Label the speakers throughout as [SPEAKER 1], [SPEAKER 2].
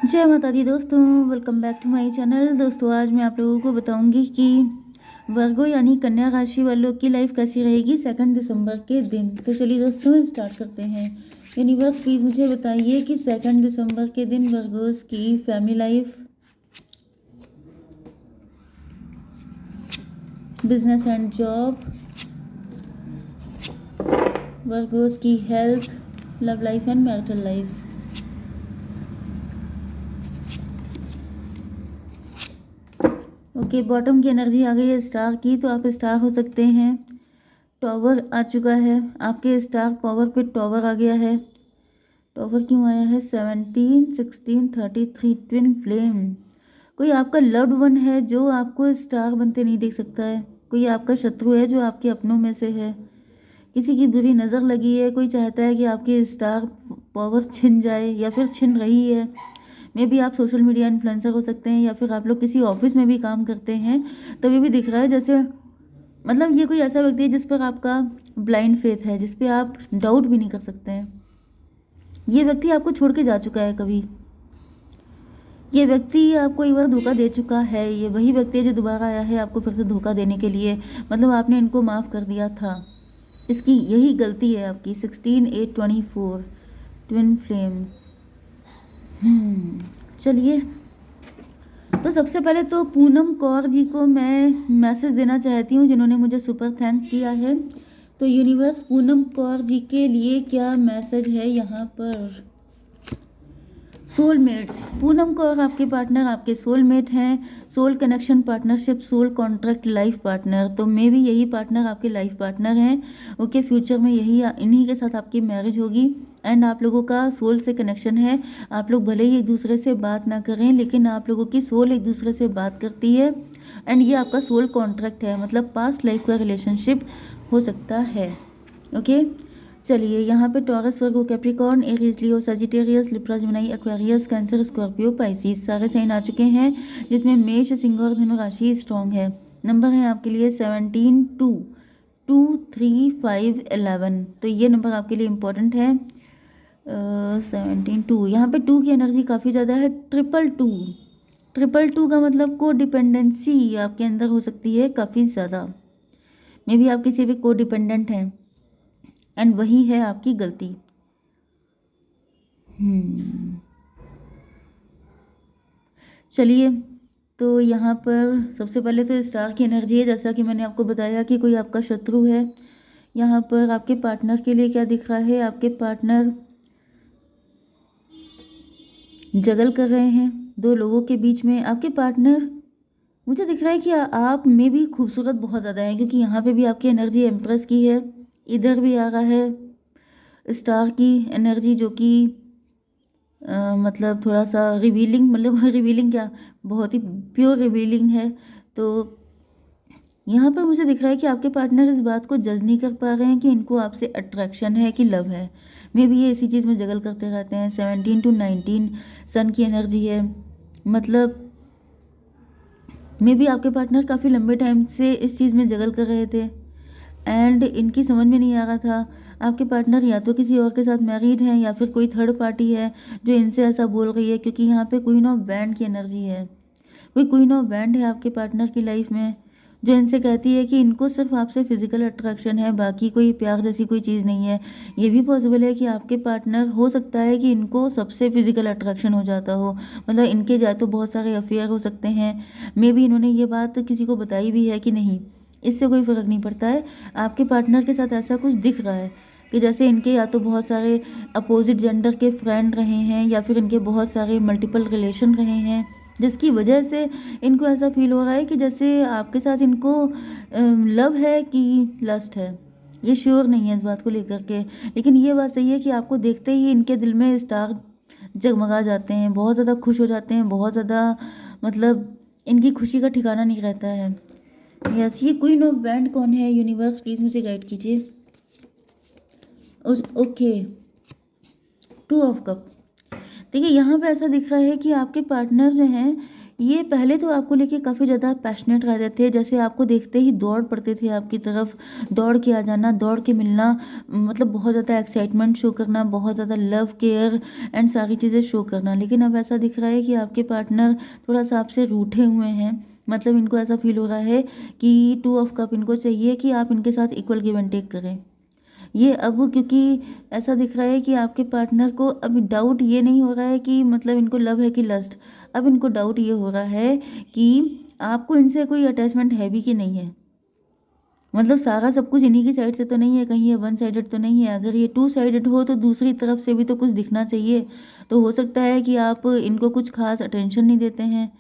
[SPEAKER 1] जय माता दी दोस्तों, welcome back to my channel. दोस्तों आज मैं आप लोगों को बताऊंगी कि वर्गो यानी कन्या राशि वालों की लाइफ कैसी रहेगी 2 दिसंबर के दिन। तो चलिए दोस्तों स्टार्ट करते हैं। यूनिवर्स प्लीज़ मुझे बताइए कि 2 दिसंबर के दिन वर्गोस की family life, business and job, Virgos की health, love life and marital life. Okay, bottom की एनर्जी आ गई है स्टार की, तो आप स्टार हो सकते हैं। टॉवर आ चुका है आपके स्टार पावर पे, टॉवर आ गया है। टॉवर क्यों आया है? 17, 16, 33 ट्विन फ्लेम। कोई आपका लव्ड वन है जो आपको स्टार बनते नहीं देख सकता है। कोई आपका शत्रु है जो आपके अपनों में से है। किसी की बुरी नज़र लगी है। कोई चाहता है कि आपकी स्टार पावर छिन जाए या फिर छिन रही है। मे बी आप सोशल मीडिया इन्फ्लुएंसर हो सकते हैं या फिर आप लोग किसी ऑफिस में भी काम करते हैं, तो ये भी दिख रहा है जैसे मतलब ये कोई ऐसा व्यक्ति है जिस पर आपका ब्लाइंड फेथ है, जिस पे आप डाउट भी नहीं कर सकते हैं। ये व्यक्ति आपको छोड़ के जा चुका है कभी। ये व्यक्ति आपको एक बार धोखा दे चुका है। ये वही व्यक्ति है जो दोबारा आया है आपको फिर से धोखा देने के लिए। मतलब आपने इनको माफ़ कर दिया था। इसकी यही गलती है आपकी। 16, 8, 24 ट्विन फ्लेम। चलिए, तो सबसे पहले तो पूनम कौर जी को मैं मैसेज देना चाहती हूँ जिन्होंने मुझे सुपर थैंक किया है। तो यूनिवर्स पूनम कौर जी के लिए क्या मैसेज है यहाँ पर? सोलमेट्स, पूनम कौर आपके पार्टनर आपके सोलमेट हैं। Soul connection, partnership, soul contract, life partner. तो मे भी यही पार्टनर आपके लाइफ पार्टनर हैं। ओके, फ्यूचर में यही इन्हीं के साथ आपकी मैरिज होगी एंड आप लोगों का सोल से कनेक्शन है। आप लोग भले ही एक दूसरे से बात ना करें, लेकिन आप लोगों की सोल एक दूसरे से बात करती है एंड ये आपका सोल कॉन्ट्रैक्ट है। मतलब पास्ट लाइफ का रिलेशनशिप हो सकता है। ओके, चलिए यहाँ पे Taurus, Virgo, Capricorn, Aries, Leo, Sagittarius, Libra, Gemini, Aquarius, Cancer, Scorpio, Pisces सारे साइन आ चुके हैं, जिसमें मेष, सिंह और धनु राशि स्ट्रॉन्ग है। नंबर है आपके लिए 17, 2, 2, 3, 5, 11। तो ये नंबर आपके लिए इम्पोर्टेंट है। 17, 2, यहाँ पे 2 की एनर्जी काफ़ी ज़्यादा है। 222, 222 का मतलब को डिपेंडेंसी आपके अंदर हो सकती है काफ़ी ज़्यादा। मे बी आप किसी भी को डिपेंडेंट हैं एंड वही है आपकी गलती। चलिए, तो यहाँ पर सबसे पहले तो स्टार की एनर्जी है, जैसा कि मैंने आपको बताया कि कोई आपका शत्रु है। यहाँ पर आपके पार्टनर के लिए क्या दिख रहा है? आपके पार्टनर जगल कर रहे हैं दो लोगों के बीच में। आपके पार्टनर, मुझे दिख रहा है कि आप में भी खूबसूरत बहुत ज़्यादा है, क्योंकि यहाँ पे भी आपकी एनर्जी एम्प्रेस की है। इधर भी आ रहा है स्टार की एनर्जी, जो कि मतलब थोड़ा सा रिवीलिंग, मतलब रिवीलिंग क्या, बहुत ही प्योर रिवीलिंग है। तो यहाँ पर मुझे दिख रहा है कि आपके पार्टनर इस बात को जज नहीं कर पा रहे हैं कि इनको आपसे अट्रैक्शन है कि लव है। मे भी ये इसी चीज़ में जगल करते रहते हैं। 17 to 19 सन की एनर्जी है। मतलब मे भी आपके पार्टनर काफ़ी लंबे टाइम से इस चीज़ में जगल कर रहे थे एंड इनकी समझ में नहीं आ रहा था। आपके पार्टनर या तो किसी और के साथ मैरिड है या फिर कोई थर्ड पार्टी है जो इनसे ऐसा बोल रही है, क्योंकि यहाँ पे क्वीन ऑफ वैंड की एनर्जी है। कोई क्वीन ऑफ वैंड है आपके पार्टनर की लाइफ में जो इनसे कहती है कि इनको सिर्फ आपसे फिजिकल अट्रैक्शन है, बाकी कोई प्यार जैसी कोई चीज़ नहीं है। ये भी पॉसिबल है कि आपके पार्टनर, हो सकता है कि इनको सबसे फिजिकल अट्रैक्शन हो जाता हो। मतलब इनके या तो बहुत सारे अफेयर हो सकते हैं। मे बी इन्होंने ये बात किसी को बताई भी है कि नहीं, इससे कोई फ़र्क नहीं पड़ता है। आपके पार्टनर के साथ ऐसा कुछ दिख रहा है कि जैसे इनके या तो बहुत सारे अपोजिट जेंडर के फ्रेंड रहे हैं या फिर इनके बहुत सारे मल्टीपल रिलेशन रहे हैं, जिसकी वजह से इनको ऐसा फील हो रहा है कि जैसे आपके साथ इनको लव है कि लस्ट है। ये श्योर नहीं है इस बात को लेकर के, लेकिन ये बात सही है कि आपको देखते ही इनके दिल में स्टार जगमगा जाते हैं, बहुत ज़्यादा खुश हो जाते हैं, बहुत ज़्यादा, मतलब इनकी खुशी का ठिकाना नहीं रहता है। यस, ये क्वीन ऑफ वैंड कौन है? यूनिवर्स प्लीज़ मुझे गाइड कीजिए। Okay, 2 of cup. देखिए यहाँ पे ऐसा दिख रहा है कि आपके पार्टनर जो हैं ये पहले तो आपको लेके काफ़ी ज़्यादा पैशनेट रहते थे, जैसे आपको देखते ही दौड़ पड़ते थे आपकी तरफ, दौड़ के आ जाना, दौड़ के मिलना, मतलब बहुत ज़्यादा एक्साइटमेंट शो करना, बहुत ज़्यादा लव केयर एंड सारी चीज़ें शो करना। लेकिन अब ऐसा दिख रहा है कि आपके पार्टनर थोड़ा-सा आपसे रूठे हुए हैं, मतलब इनको ऐसा फ़ील हो रहा है कि 2 ऑफ कप इनको चाहिए कि आप इनके साथ इक्वल गिव एंड टेक करें। ये अब क्योंकि ऐसा दिख रहा है कि आपके पार्टनर को अब डाउट ये नहीं हो रहा है कि मतलब इनको लव है कि लस्ट। अब इनको डाउट ये हो रहा है कि आपको इनसे कोई अटैचमेंट है भी कि नहीं है। मतलब सारा सब कुछ इन्हीं की साइड से तो नहीं है, कहीं ये वन साइडेड तो नहीं है। अगर ये टू साइडेड हो तो दूसरी तरफ से भी तो कुछ दिखना चाहिए। तो हो सकता है कि आप इनको कुछ खास अटेंशन नहीं देते हैं,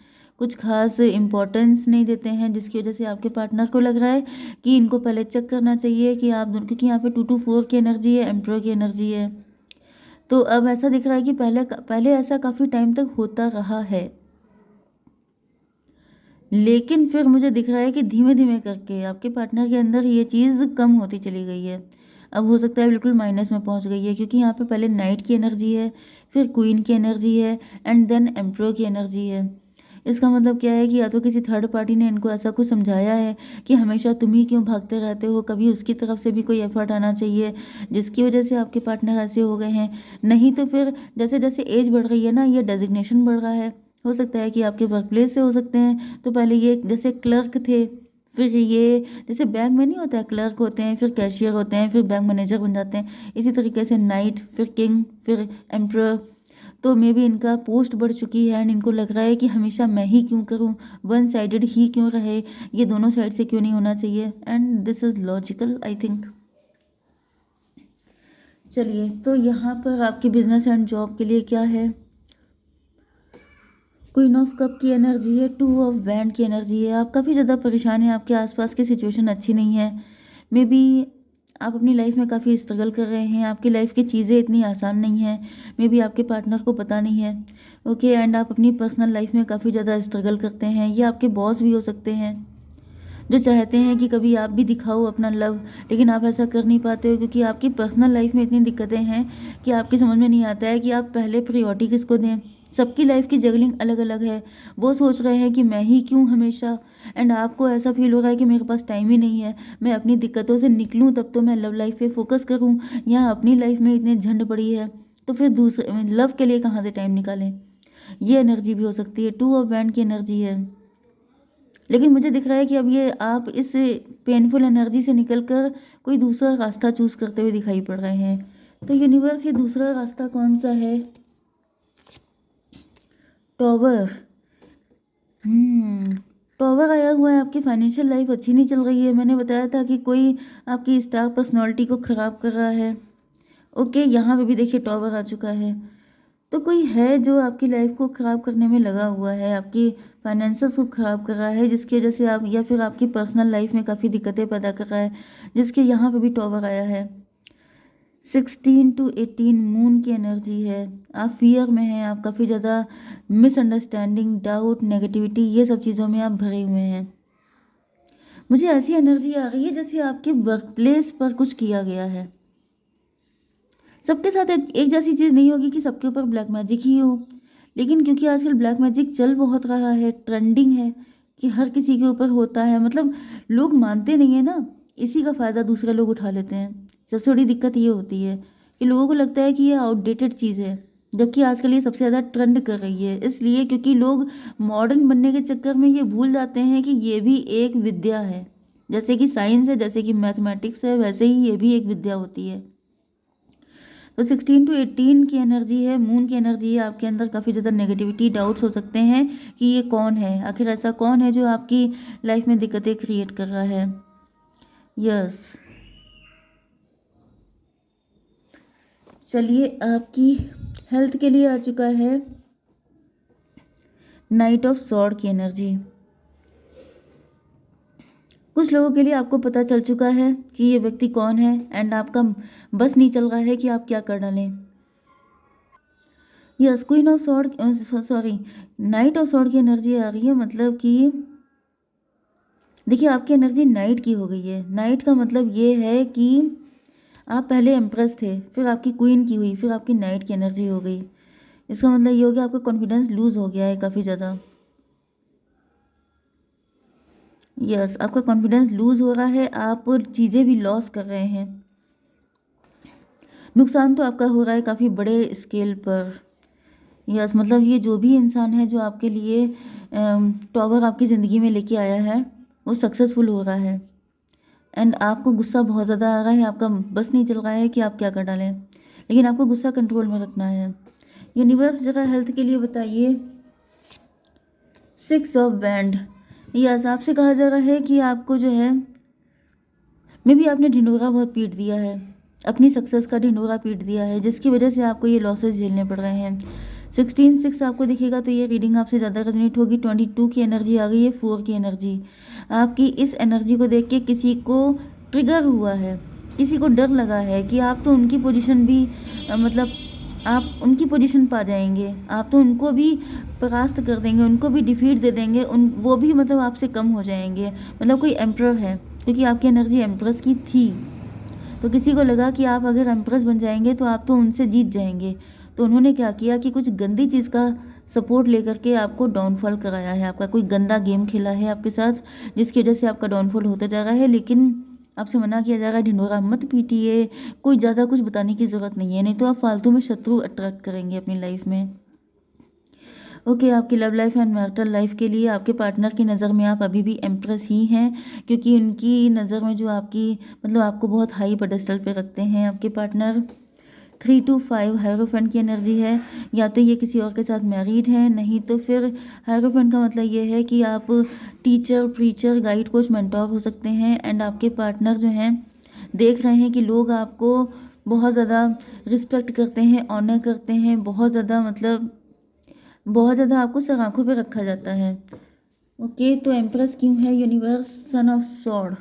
[SPEAKER 1] कुछ खास इम्पोर्टेंस नहीं देते हैं, जिसकी वजह से आपके पार्टनर को लग रहा है कि इनको पहले चेक करना चाहिए कि आप दोनों, क्योंकि यहाँ पे 2-4 की एनर्जी है, एम्परर की एनर्जी है। तो अब ऐसा दिख रहा है कि पहले ऐसा काफ़ी टाइम तक होता रहा है, लेकिन फिर मुझे दिख रहा है कि धीमे-धीमे करके आपके पार्टनर के अंदर ये चीज़ कम होती चली गई है। अब हो सकता है बिल्कुल माइनस में पहुँच गई है, क्योंकि यहाँ पे पहले नाइट की एनर्जी है, फिर क्वीन की एनर्जी है एंड देन एम्परर की एनर्जी है। इसका मतलब क्या है कि या तो किसी थर्ड पार्टी ने इनको ऐसा कुछ समझाया है कि हमेशा तुम ही क्यों भागते रहते हो, कभी उसकी तरफ से भी कोई एफर्ट आना चाहिए, जिसकी वजह से आपके पार्टनर ऐसे हो गए हैं। नहीं तो फिर जैसे-जैसे एज बढ़ रही है ना, ये डेज़िग्नेशन बढ़ रहा है। हो सकता है कि आपके वर्क प्लेस से हो सकते हैं। तो पहले ये जैसे क्लर्क थे, फिर ये जैसे बैंक में नहीं होता है, क्लर्क होते हैं, फिर कैशियर होते हैं, फिर बैंक मैनेजर बन जाते हैं। इसी तरीके से नाइट, फिर किंग, फिर एम्परर। तो मे बी इनका पोस्ट बढ़ चुकी है एंड इनको लग रहा है कि हमेशा मैं ही क्यों करूं, वन साइडेड ही क्यों रहे, ये दोनों साइड से क्यों नहीं होना चाहिए। And this is logical I think. चलिए, तो यहाँ पर आपकी बिजनेस एंड जॉब के लिए क्या है? क्वीन ऑफ कप की एनर्जी है, 2 ऑफ वैंड की एनर्जी है। आप काफ़ी ज़्यादा परेशान हैं, आपके आसपास की सिचुएशन अच्छी नहीं है। मे बी आप अपनी लाइफ में काफ़ी स्ट्रगल कर रहे हैं, आपकी लाइफ की चीज़ें इतनी आसान नहीं हैं। मे बी आपके पार्टनर को पता नहीं है। ओके, एंड आप अपनी पर्सनल लाइफ में काफ़ी ज़्यादा स्ट्रगल करते हैं। ये आपके बॉस भी हो सकते हैं, जो चाहते हैं कि कभी आप भी दिखाओ अपना लव, लेकिन आप ऐसा कर नहीं पाते हो, क्योंकि आपकी पर्सनल लाइफ में इतनी दिक्कतें हैं कि आपकी समझ में नहीं आता है कि आप पहले प्रायोरिटी किसको दें। सबकी लाइफ की जगलिंग अलग अलग है। वो सोच रहे हैं कि मैं ही क्यों हमेशा, एंड आपको ऐसा फील हो रहा है कि मेरे पास टाइम ही नहीं है, मैं अपनी दिक्कतों से निकलूं तब तो मैं लव लाइफ पे फोकस करूं। यहाँ अपनी लाइफ में इतनी झंड पड़ी है, तो फिर दूसरे लव के लिए कहाँ से टाइम निकालें। ये एनर्जी भी हो सकती है, 2 ऑफ वैंड की एनर्जी है। लेकिन मुझे दिख रहा है कि अब ये आप इस पेनफुल एनर्जी से निकलकर कोई दूसरा रास्ता चूज़ करते हुए दिखाई पड़ रहे हैं। तो यूनिवर्स, ये दूसरा रास्ता कौन सा है? टॉवर। हम्म, टॉवर आया हुआ है। आपकी फाइनेंशियल लाइफ अच्छी नहीं चल रही है। मैंने बताया था कि कोई आपकी स्टार पर्सनालिटी को ख़राब कर रहा है। ओके, यहाँ पे भी देखिए टॉवर आ चुका है। तो कोई है जो आपकी लाइफ को ख़राब करने में लगा हुआ है, आपकी फाइनेंसेस को ख़राब कर रहा है, जिसकी वजह से आप, या फिर आपकी पर्सनल लाइफ में काफ़ी दिक्कतें पैदा कर रहा है, जिसके यहाँ पे भी टॉवर आया है। 16 to 18 मून की एनर्जी है। आप फियर में हैं, आप काफ़ी ज़्यादा मिसअंडरस्टैंडिंग, डाउट, नेगेटिविटी, ये सब चीज़ों में आप भरे हुए हैं। मुझे ऐसी एनर्जी आ रही है जैसे आपके वर्क प्लेस पर कुछ किया गया है। सबके साथ एक जैसी चीज़ नहीं होगी कि सबके ऊपर ब्लैक मैजिक ही हो, लेकिन क्योंकि आजकल ब्लैक मैजिक चल बहुत रहा है, ट्रेंडिंग है कि हर किसी के ऊपर होता है, मतलब लोग मानते नहीं है ना, इसी का फ़ायदा दूसरे लोग उठा लेते हैं। सबसे बड़ी दिक्कत ये होती है कि लोगों को लगता है कि ये आउटडेटेड चीज़ है, जबकि आजकल ये सबसे ज़्यादा ट्रेंड कर रही है। इसलिए क्योंकि लोग मॉडर्न बनने के चक्कर में ये भूल जाते हैं कि ये भी एक विद्या है। जैसे कि साइंस है, जैसे कि मैथमेटिक्स है, वैसे ही ये भी एक विद्या होती है। तो 16 to 18 की एनर्जी है, मून की एनर्जी है। आपके अंदर काफ़ी ज़्यादा नेगेटिविटी, डाउट्स हो सकते हैं कि ये कौन है, आखिर ऐसा कौन है जो आपकी लाइफ में दिक्कतें क्रिएट कर रहा है। यस, चलिए, आपकी हेल्थ के लिए आ चुका है नाइट ऑफ सॉर्ड की एनर्जी। कुछ लोगों के लिए आपको पता चल चुका है कि ये व्यक्ति कौन है, एंड आपका बस नहीं चल रहा है कि आप क्या कर डालें। Yes, queen of sword, sorry, night of sword की एनर्जी आ रही है। मतलब कि देखिए, आपकी एनर्जी नाइट की हो गई है। नाइट का मतलब ये है कि आप पहले एम्प्रेस थे, फिर आपकी क्वीन की हुई, फिर आपकी नाइट की एनर्जी हो गई। इसका मतलब ये हो गया आपका कॉन्फिडेंस लूज़ हो गया है काफ़ी ज़्यादा। यस, आपका कॉन्फिडेंस लूज़ हो रहा है, आप चीज़ें भी लॉस कर रहे हैं। नुकसान तो आपका हो रहा है काफ़ी बड़े स्केल पर। यस, मतलब ये जो भी इंसान है जो आपके लिए टॉवर आपकी ज़िंदगी में लेके आया है, वो सक्सेसफुल हो रहा है। एंड आपको गुस्सा बहुत ज़्यादा आ रहा है, आपका बस नहीं चल रहा है कि आप क्या कर डालें, लेकिन आपको गुस्सा कंट्रोल में रखना है। यूनिवर्स जगह हेल्थ के लिए बताइए। 6 ऑफ वैंड। यस, आपसे कहा जा रहा है कि आपको जो है, मे बी आपने ढिंढोरा बहुत पीट दिया है, अपनी सक्सेस का ढिंढोरा पीट दिया है, जिसकी वजह से आपको ये लॉसेस झेलने पड़ रहे हैं। 16/6 आपको दिखेगा तो ये रीडिंग आपसे ज़्यादा रेजोनेट होगी। 22 की एनर्जी आ गई है, 4 की एनर्जी। आपकी इस एनर्जी को देख के किसी को ट्रिगर हुआ है, किसी को डर लगा है कि आप तो उनकी पोजीशन भी मतलब आप उनकी पोजीशन पा जाएंगे, आप तो उनको भी परास्त कर देंगे, उनको भी डिफीट दे देंगे, वो भी मतलब आपसे कम हो जाएंगे। मतलब कोई एम्प्रर है, क्योंकि आपकी एनर्जी एम्प्रेस की थी, तो किसी को लगा कि आप अगर एम्प्रेस बन जाएंगे तो आप तो उनसे जीत जाएंगे। तो उन्होंने क्या किया कि कुछ गंदी चीज़ का सपोर्ट लेकर के आपको डाउनफॉल कराया है, आपका कोई गंदा गेम खेला है आपके साथ, जिसकी वजह से आपका डाउनफॉल होता जा रहा है। लेकिन आपसे मना किया जा रहा है, ढिंढोरा मत पीटिए, कोई ज़्यादा कुछ बताने की ज़रूरत नहीं है, नहीं तो आप फालतू में शत्रु अट्रैक्ट करेंगे अपनी लाइफ में। ओके, आपकी love life and marital life के लिए आपके पार्टनर की नज़र में आप अभी भी एम्प्रेस ही हैं, क्योंकि उनकी नज़र में जो आपकी मतलब आपको बहुत हाई पेडेस्टल पे रखते हैं आपके पार्टनर। 3 to 5 हायरोफेंट की एनर्जी है, या तो ये किसी और के साथ मैरिड है, नहीं तो फिर हायरोफेंट का मतलब ये है कि आप teacher, preacher, guide, coach, mentor हो सकते हैं। एंड आपके पार्टनर जो हैं देख रहे हैं कि लोग आपको बहुत ज़्यादा रिस्पेक्ट करते हैं, ऑनर करते हैं, बहुत ज़्यादा मतलब बहुत ज़्यादा आपको सर आँखों पे रखा जाता है। ओके, तो एम्प्रेस क्यों है यूनिवर्स? Son of sword.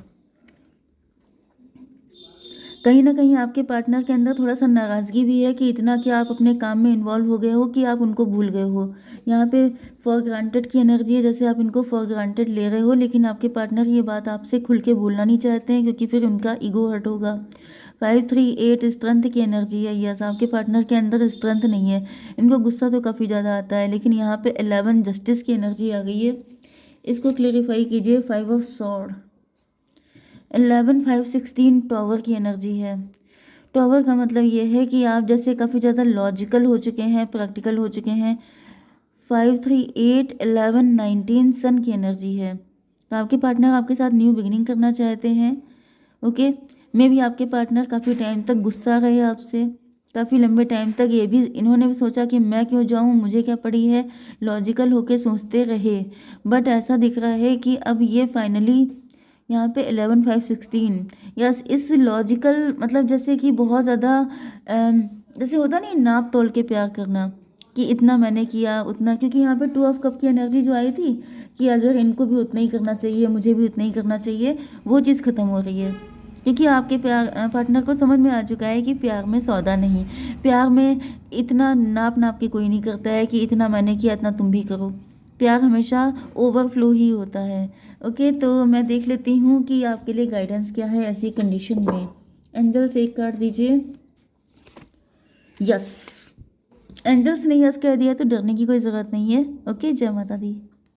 [SPEAKER 1] कहीं ना कहीं आपके पार्टनर के अंदर थोड़ा सा नाराज़गी भी है कि इतना कि आप अपने काम में इन्वॉल्व हो गए हो कि आप उनको भूल गए हो। यहाँ पे फॉर ग्रांटेड की एनर्जी है, जैसे आप इनको फॉर ग्रांटेड ले रहे हो, लेकिन आपके पार्टनर ये बात आपसे खुल के बोलना नहीं चाहते हैं, क्योंकि फिर उनका ईगो हर्ट होगा। 538 स्ट्रेंथ की एनर्जी है। यस, आपके पार्टनर के अंदर स्ट्रेंथ नहीं है, इनको गुस्सा तो काफ़ी ज़्यादा आता है, लेकिन यहाँ पे 11 जस्टिस की एनर्जी आ गई है। इसको क्लेरिफाई कीजिए। 5 ऑफ सॉर्ड, 11, 5, 16 टॉवर की एनर्जी है। टॉवर का मतलब ये है कि आप जैसे काफ़ी ज़्यादा लॉजिकल हो चुके हैं, प्रैक्टिकल हो चुके हैं। 5, 3, 8, 11, 19 सन की एनर्जी है। तो आपके पार्टनर आपके साथ न्यू बिगिनिंग करना चाहते हैं। ओके, मे भी आपके पार्टनर काफ़ी टाइम तक गुस्सा रहे आपसे, काफ़ी लंबे टाइम तक ये भी इन्होंने भी सोचा कि मैं क्यों जाऊँ, मुझे क्या पड़ी है, लॉजिकल होके सोचते रहे। बट ऐसा दिख रहा है कि अब ये फाइनली यहाँ पे 11, 5, 16 यस, इस लॉजिकल मतलब जैसे कि बहुत ज़्यादा जैसे होता नहीं नाप तोल के प्यार करना, कि इतना मैंने किया उतना, क्योंकि यहाँ पे 2 ऑफ कप की एनर्जी जो आई थी कि अगर इनको भी उतना ही करना चाहिए, मुझे भी उतना ही करना चाहिए, वो चीज़ ख़त्म हो रही है। क्योंकि आपके प्यार पार्टनर को समझ में आ चुका है कि प्यार में सौदा नहीं, प्यार में इतना नाप नाप के कोई नहीं करता है कि इतना मैंने किया इतना तुम भी करो। प्यार हमेशा ओवरफ्लो ही होता है। ओके, तो मैं देख लेती हूँ कि आपके लिए गाइडेंस क्या है ऐसी कंडीशन में। एंजल्स एक कार्ड दीजिए। यस, एंजल्स ने यस कह दिया तो डरने की कोई ज़रूरत नहीं है। ओके, जय माता दी।